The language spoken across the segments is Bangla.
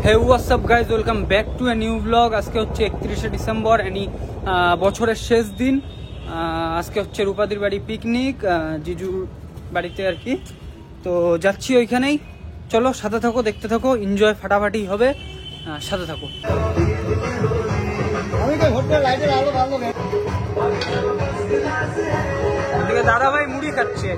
Hey what's up guys, welcome back to a new blog. আজকে হচ্ছে 31শে ডিসেম্বর, বছরের শেষ দিন। আজকে হচ্ছে রূপাদির বাড়ি পিকনিক, জিজুর বাড়িতে আর কি। তো যাচ্ছি ওইখানেই, চলো সাথে থাকো, দেখতে থাকো, এনজয় ফাটাফাটি হবে, সাথে থাকো। দাদা ভাই মুড়ি খাচ্ছে।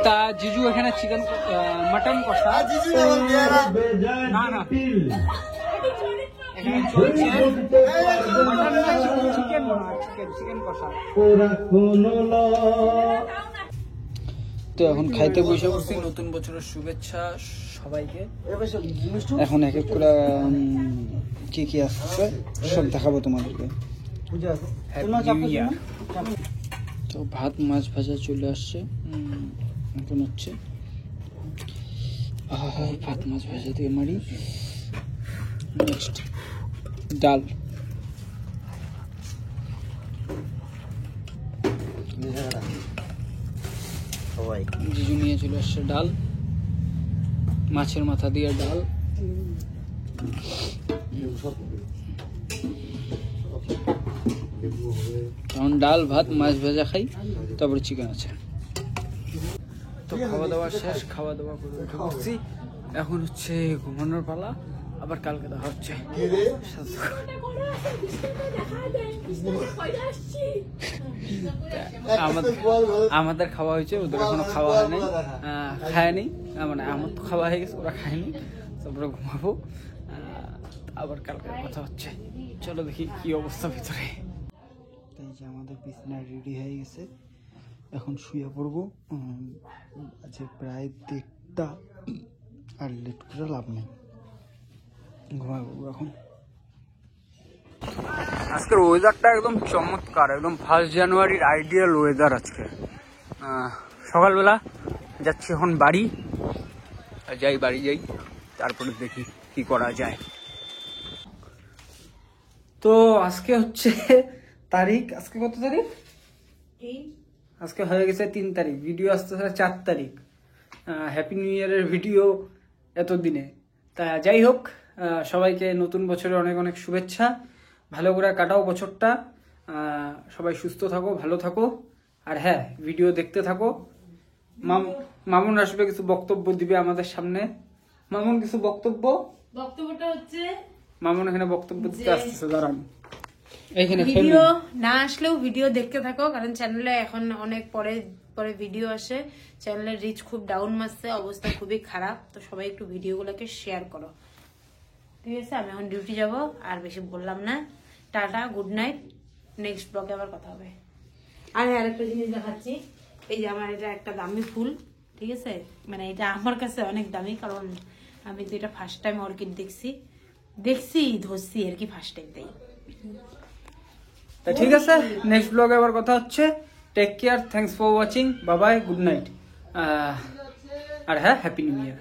তা জিজু এখানে চিকেন মটন কষা না না এখানে চলছে চিকেন কষা। তো এখন খাইতে বসে পড়ছি। নতুন বছরের শুভেচ্ছা সবাইকে। এখন এক এক করে কি কি আসছে সব দেখাবো তোমাদেরকে। তো ভাত মাছ ভাজা চলে আসছে। এখন হচ্ছে ভাত মাছ ভাজা দিয়ে মারি। নেক্সট ডাল, জিজু নিয়ে চলে আসছে ডাল, মাছের মাথা দিয়ে ডাল। কারণ ডাল ভাত মাছ ভাজা খাই, তারপরে চিকেন আছে। তো খাওয়া দাওয়া শেষ, খাওয়া দাওয়া করে উঠে পড়ছি। এখন হচ্ছে ঘুমানোর পালা, আবার কালকে দেখা হচ্ছে। আমাদের খাওয়া হয়েছে, ওদের এখনো খাওয়া হয়নি, খায়নি। মানে আমার তো খাওয়া হয়ে গেছে, ওরা খায়নি। তারপরে ঘুমাবো, আবার কালকে কথা হচ্ছে। চলো দেখি কি অবস্থা ভিতরে। এই যে আমাদের বিছানা রেডি হয়ে গেছে, এখন শুয়ে পড়বো। আজকে প্রায় 1:30, আর লেট করে লাভ নেই, ঘুমাবো এখন। আজকের ওয়েদারটা একদম চমৎকার, একদম 1 জানুয়ারির আইডিয়াল ওয়েদার আজকে। সকালবেলা যাচ্ছি এখন বাড়ি, বাড়ি যাই, তারপরে দেখি কি করা যায়। তো আজকে হচ্ছে তারিখ, আজকে কত তারিখ? আজকে হয়ে গেছে 3 তারিখ, ভিডিও আসতেছে 4 তারিখ। হ্যাপি নিউ ইয়ারের ভিডিও এতদিনে। তা যাই হোক, সবাইকে নতুন বছরে অনেক অনেক শুভেচ্ছা। ভালো করে কাটাও বছরটা, সবাই সুস্থ থাকো, ভালো থাকো। আর হ্যাঁ, ভিডিও দেখতে থাকো। মামুন আসবে, কিছু বক্তব্য দিবে আমাদের সামনে। মামুন কিছু বক্তব্যটা হচ্ছে, মামুন এখানে বক্তব্য দিতে আসতেছে, দাঁড়ান। ভিডিও না আসলেও ভিডিও দেখতে থাকো, কারণ চ্যানেলে এখন অনেক পরে পরে ভিডিও আসে। চ্যানেলের রিচ খুব ডাউন মারছে, অবস্থা খুবই খারাপ। তো সবাই একটু ভিডিওগুলোকে শেয়ার করো, ঠিক আছে? আমি এখন ডিউটি যাব, আর বেশি বললাম না। টাটা, গুড নাইট, নেক্সট ব্লগে আবার কথা হবে। আর হ্যাঁ, আরেকটা জিনিস দেখাচ্ছি। এই যে আমার এটা একটা দামি ফুল, ঠিক আছে? মানে এটা আমার কাছে অনেক দামি, কারণ আমি তো এটা ফার্স্ট টাইম অর্কিড ধরছি আর কি, ফার্স্ট টাইম। তাই ঠিক আছে, নেক্সট ব্লগে আবার কথা হচ্ছে। Take care, thanks for watching, bye bye, good night. আর হ্যাঁ, হ্যাপি নিউ ইয়ার।